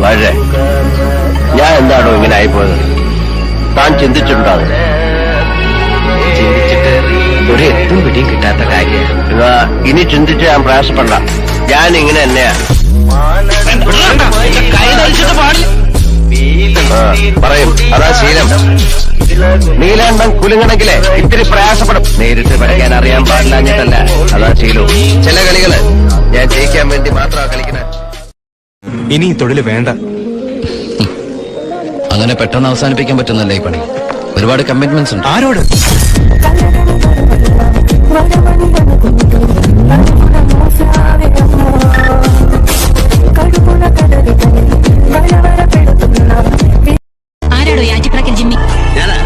വളരെ ഞാൻ എന്താണോ ഇങ്ങനെ ആയിപ്പോയത്? താൻ ചിന്തിച്ചിട്ടുണ്ടോ? ചിന്തിച്ചിട്ട് ഒരു എത്തും പിടിയും കിട്ടാത്ത കാര്യം. എന്നാ ഇനി ചിന്തിച്ച് ഞാൻ പ്രയാസപ്പെടണ്ട. ഞാൻ ഇങ്ങനെ തന്നെയാ. പറയും, അതാ ശീലം. നീലാണ്ടം കുലുങ്ങണമെങ്കിലേ ഇത്തിരി പ്രയാസപ്പെടും. നേരിട്ട് പഠിക്കാൻ അറിയാൻ പാടില്ലാഞ്ഞിട്ടല്ല, അതാ ശീലവും. ചില കളികള് ഞാൻ ജയിക്കാൻ വേണ്ടി മാത്രമാണ് കളിക്കുന്നത്. ഇനി ഈ തൊഴില് വേണ്ട. അങ്ങനെ പെട്ടെന്ന് അവസാനിപ്പിക്കാൻ പറ്റുന്നല്ലേ ഈ പണി? ഒരുപാട് കമ്മിറ്റ്മെന്റ്സ് ഉണ്ട്. ആരോട്? ആരാടോ ആറ്റിപ്രക്കൽ ജിമ്മി? ഞാനാ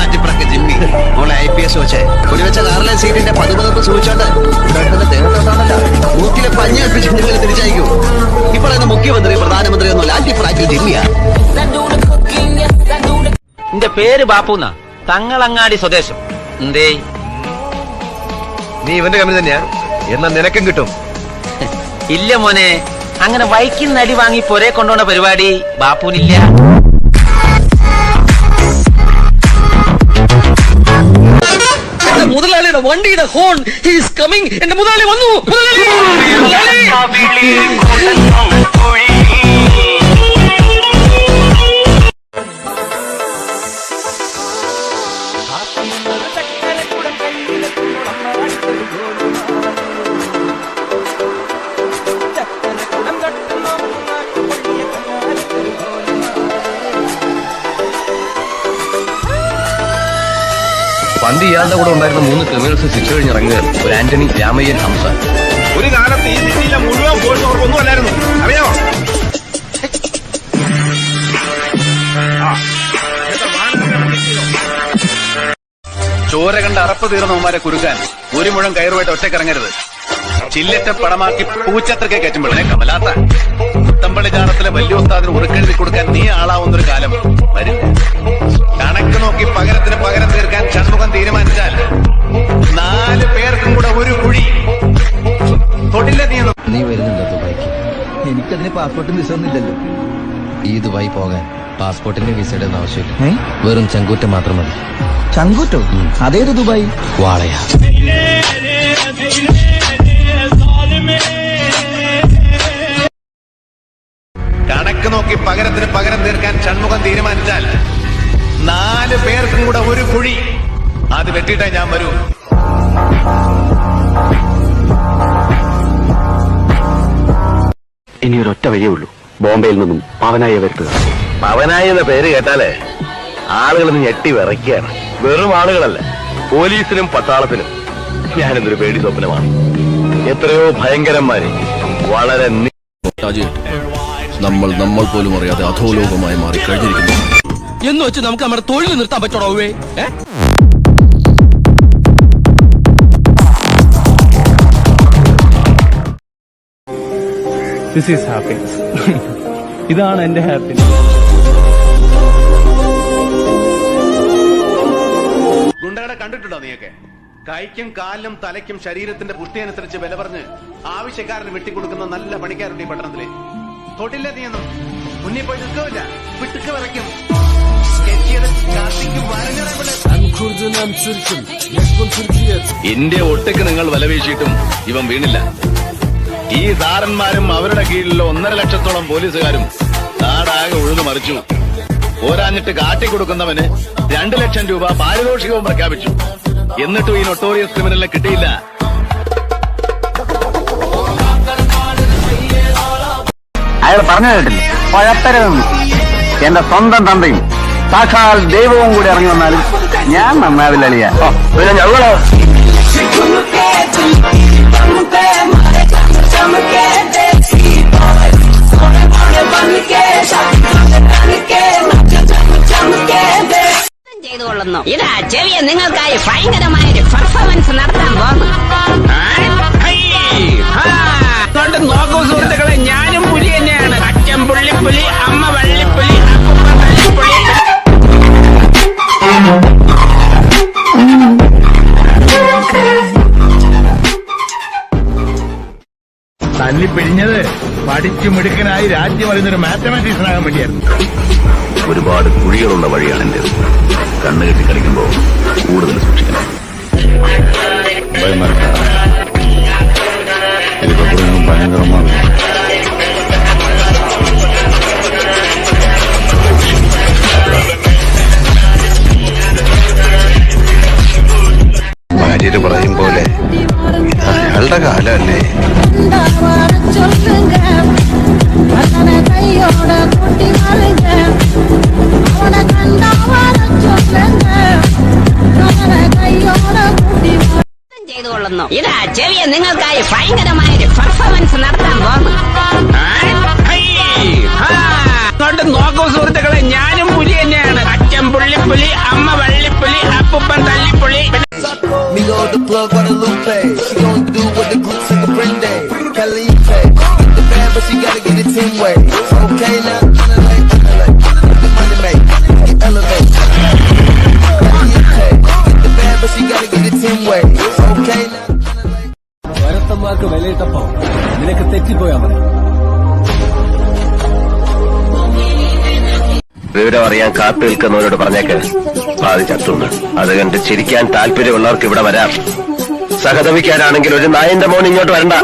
ആറ്റിപ്രക്കൽ ജിമ്മി. മോളെ IPS വെച്ചേ ഒരു വെച്ച കാറിലെ സീറ്റിന്റെ പതുപതുപ്പ് സൂചിച്ചോണ്ട് ദേഹത്തോട്ടാണല്ലോ മൂക്കിലെ പഞ്ഞി വെപ്പിച്ച് നിങ്ങൾ തിരിച്ചയക്കൂ. ഇപ്പോഴെന്ന് മുഖ്യമന്ത്രി പ്രധാനമന്ത്രി ഒന്നുമില്ല, ആറ്റിപ്രക്കൽ ജിമ്മിയാ. എന്റെ പേര് ബാപ്പുന്ന, തങ്ങളങ്ങാടി സ്വദേശം. എന്തേ നീ ഇവന്റെ കമ്പനി തന്നെയാ? എന്നാ നിനക്കും കിട്ടും. ഇല്ല മോനെ, അങ്ങനെ വൈക്കിൽ നടി വാങ്ങി പൊരെ കൊണ്ടുപോണ പരിപാടി ബാപ്പുവിനില്ല. മുതലാളിയുടെ വണ്ടിയുടെ ഹോൺ ഈസ് കമ്മിങ്. എന്റെ മുതലാളി വന്നു. പണ്ട് ഇയാളുടെ കൂടെ ഉണ്ടായിരുന്ന 3 ക്രിമിനൽസ് ശിക്ഷ കഴിഞ്ഞിറങ്ങുക. ഒരു ആന്റണി, രാമയ്യൻ, ഹംസ. ഒരു കാലത്ത് ഈ സിറ്റിയിലെ മുഴുവൻ ഫോഴ്സ് അവർക്കൊന്നും അല്ലായിരുന്നു, അറിയാമോ? ചോര കണ്ട് അറപ്പ് തീർന്നവന്മാരെ കുരുക്കാൻ ഒരു മുഴം കയറുമായിട്ട് ഒറ്റക്കിറങ്ങരുത്. ചില്ലറ്റ പടമാക്കി പൂച്ചത്രക്കെ കയറ്റുമ്പോഴേ കമലാത്ത മുത്തമ്പള്ളി ചാണത്തിലെ വലിയ ഉസ്താദിന് ഉറുക്കെഴുതി കൊടുക്കാൻ നീ ആളാവുന്നൊരു കാലം വരും. കണക്ക് നോക്കി പകരത്തിന് പകരം തീർക്കാൻ ഷൺമുഖം തീരുമാനിച്ചാൽ 4 പേർക്കും കൂടെ ഒരു കുഴി തൊട്ടില്ല. നീ വരുന്നുണ്ടോ ദുബായിക്ക്? എനിക്കതിന് പാസ്പോർട്ടും വിസ ഒന്നുമില്ലല്ലോ. ഈ ദുബായി പോകാൻ പാസ്പോർട്ടിന്റെ വിസയുടെ ഒന്നും ആവശ്യമില്ല. വെറും ചങ്കൂറ്റം മാത്രം മതി. ചങ്കൂറ്റോ? അതേത് ദുബായി? വാളയാ. കണക്ക് നോക്കി പകരത്തിന് പകരം തീർക്കാൻ ഷൺമുഖം തീരുമാനിച്ചാൽ 4 പേർക്കും കൂടെ ഒരു കുഴി. അത് വെട്ടിയിട്ടേ ഞാൻ വരൂ. ഇനി ഒരൊറ്റ വഴിയേ ഉള്ളൂ, ബോംബെയിൽ നിന്നും പവനായെ വരുത്തുക. പവനായി എന്ന പേര് കേട്ടാലേ ആളുകൾ ഞെട്ടി വിറയ്ക്കുകയാണ്. വെറും ആളുകളല്ല, പോലീസിനും പട്ടാളത്തിനും ഞാനെന്തൊരു പേടി സ്വപ്നമാണ്. എത്രയോ ഭയങ്കരന്മാരെ വളരെ നമ്മൾ പോലും അറിയാതെ അധോലോകമായി മാറി കഴിഞ്ഞിരിക്കുന്നു എന്ന് വെച്ച് നമുക്ക് നമ്മുടെ തൊഴിൽ നിർത്താൻ പറ്റണോ? This is happiness. ഇതാണ് എന്റെ ഹാപ്പിനെസ്. ഗുണ്ടകളെ കണ്ടിട്ടുണ്ടോ നീയൊക്കെ? കൈക്കും കാലിനും തലയ്ക്കും ശരീരത്തിന്റെ പുഷ്ടി അനുസരിച്ച് വില പറഞ്ഞ് ആവശ്യക്കാരന് വെട്ടിക്കൊടുക്കുന്ന നല്ല പണിക്കാരുണ്ട് ഈ പട്ടണത്തിലെ. തൊട്ടില്ല നീയൊന്നും. മുന്നിൽ പോയി നിൽക്കില്ല, വിട്ടുക്ക് വിറയ്ക്കും. ഇന്ത്യ ഒട്ടയ്ക്ക് നിങ്ങൾ വലവീശിയിട്ടും ഇവൻ വീണില്ല. ഈ സാറന്മാരും അവരുടെ കീഴിലുള്ള 1.5 ലക്ഷത്തോളം പോലീസുകാരും നാടാകെ ഉഴുതു മറിച്ചു. പോരാഞ്ഞിട്ട് കാട്ടിക്കൊടുക്കുന്നവന് 2 ലക്ഷം രൂപ പാരിതോഷികവും പ്രഖ്യാപിച്ചു. എന്നിട്ടും ഈ നൊട്ടോറിയസ് ക്രിമിനലിനെ കിട്ടിയില്ല. അയാൾ പറഞ്ഞു കേട്ടില്ല, കുഴപ്പരതൊന്നും. എന്റെ സ്വന്തം തന്തയും സാക്ഷാൽ ദൈവവും കൂടി ഇറങ്ങി വന്നാലും ഞാൻ നന്നാവില്ല അളിയ. പിന്നെ ഞങ്ങളോ ചെയ്തുകൊള്ളുന്നു. ഇതാ ചെറിയ നിങ്ങൾക്കായി ഭയങ്കരമായ പെർഫോമൻസ് നടത്താൻ പോകുന്നു. നോക്കൂ സുഹൃത്തുക്കളെ, ഞാനും പുലി തന്നെയാണ്. അച്ഛൻ പുള്ളിപ്പുലി, അമ്മ വള്ളിപ്പുലി, പുലി. തല്ലി പിഴിഞ്ഞത് പഠിച്ചു മിടുക്കനായി രാജ്യം അറിയുന്നൊരു മാത്തമാറ്റീഷ്യനാകാൻ വേണ്ടിയായിരുന്നു. ഒരുപാട് കുഴികളുള്ള വഴിയാണ് എന്റെ. കണ്ണുകെട്ടി കളിക്കുമ്പോ കൂടുതൽ സൂക്ഷിക്കണം. ഭയങ്കരമാണ്. ഭാര്യര് പറയും പോലെ അയാളുടെ കാലല്ലേ. ചെയ്തുകൊള്ളുന്നു. ഇതാ ചെറിയ നിങ്ങൾക്കായി ഭയങ്കരമായ ഒരു പെർഫോമൻസ് നടത്താൻ പോകുന്നു. നോക്കൂ സുഹൃത്തുക്കളെ, ഞാനും പുലി തന്നെയാണ്. അച്ഛൻ പുള്ളിപ്പുലി, അമ്മ വള്ളിപ്പുലി, അപ്പൂപ്പൻ തല്ലിപ്പുലി. Me go the plug on the Lupe. She gon' do what the group say a friend day. Caliente. Get the bad, but she gotta get it 10 way. Okay now, underlay. The money make. Get elevate. Caliente. Get the bad, but she gotta get it 10 way. Okay now. വരത്തന്മാർക്ക് വിലയിട്ടപ്പോ നിനക്ക് തെറ്റിപ്പോയാ മതി. വിവരം അറിയാൻ കാത്തു നിൽക്കുന്നവരോട് പറഞ്ഞേക്ക് പാതി ചത്തുണ്ട്. അത് കണ്ട് ചിരിക്കാൻ താല്പര്യമുള്ളവർക്ക് ഇവിടെ വരാം. സഹതപിക്കാനാണെങ്കിൽ ഒരു നായന്റെ മോൻ ഇങ്ങോട്ട് വരണ്ട.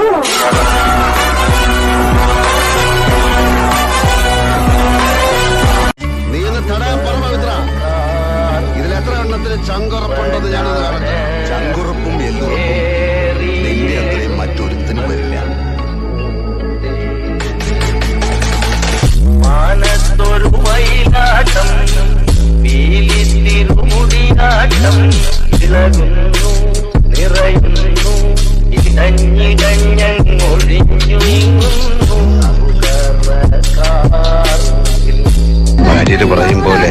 നീ ഒന്ന് തടയാൻ പറ പവിത്ര. ഇതിലെത്ര എണ്ണത്തിന് ചങ്കുറപ്പുണ്ടെന്ന് ഞാനത് കാണട്ടെ. ചങ്കുറപ്പും എല്ലുറപ്പും നിന്റെ അത്രയും മറ്റൊരുത്തിനും വരില്ല. മാനത്തൊരു മയിലാട്ടം, പീലിത്തിരുമുടിയാട്ടം, ഇളകുന്നു നിറയുന്നു, ഇടഞ്ഞിടഞ്ഞൊഴിഞ്ഞു നീങ്ങുന്നു. ഭാര്യര് പറയും പോലെ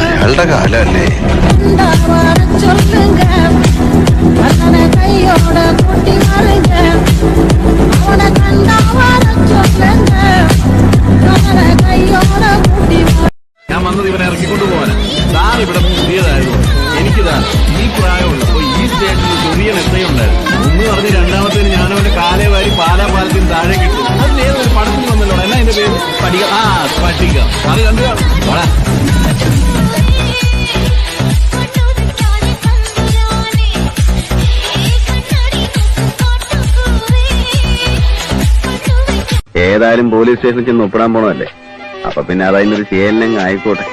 അയാളുടെ കാലല്ലേ. ഞാൻ വന്നത് ഇവനെ ഇറക്കിക്കൊണ്ടുപോകാനാ. സാർ ഇവിടെ പുതിയതായതുകൊണ്ട് എനിക്കിതാ ഈ പ്രായമുള്ളപ്പോ ഈ സ്റ്റേഷനിൽ ചെറിയൻ എത്രയുണ്ടായിരുന്നു. ഒന്ന് പറഞ്ഞ് രണ്ടാമത്തേന് ഞാനവന്റെ കാലേ വാരി പാലാപാലത്തിന് താഴെ കിട്ടും. അതിന് ഏതൊരു പടത്തിന് വന്നല്ലോ. എന്നാ എന്റെ പേര് പഠിക്ക. പഠിക്ക. അത് കണ്ടു കാണും. ഏതായാലും പോലീസ് സ്റ്റേഷനിൽ ചെന്ന് ഒപ്പിടാൻ പോണതല്ലേ. അപ്പൊ പിന്നെ അതതിനൊരു ചെയ്യലിനങ്ങ് ആയിക്കോട്ടെ.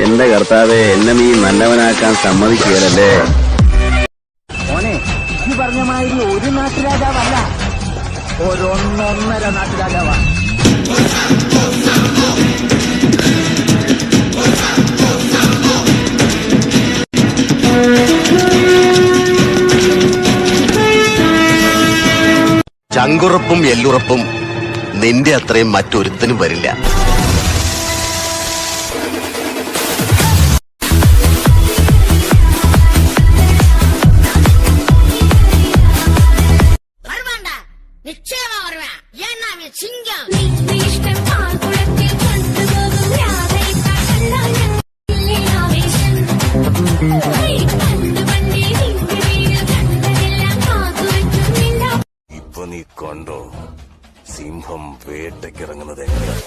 എന്റെ കർത്താവെ, എന്നെ നീ നല്ലവനാക്കാൻ സമ്മതിക്കുകയല്ലേ. മോനെ, ഈ പറഞ്ഞ മാതിരി ഒരു നാട്ടുരാജാവല്ല, ഒരൊന്നൊന്നര നാട്ടുരാജാവാണ്. ചങ്കുറപ്പും എല്ലുറപ്പും നിന്റെ അത്രയും മറ്റൊരുത്തിനും വരില്ല. நிச்சயமா வருவேன். ஏன்னா சிங்கம் ഇപ്പൊ നീ കണ്ടോ സിംഹം വേട്ടയ്ക്കിറങ്ങുന്നത് എങ്ങനെയാണ്?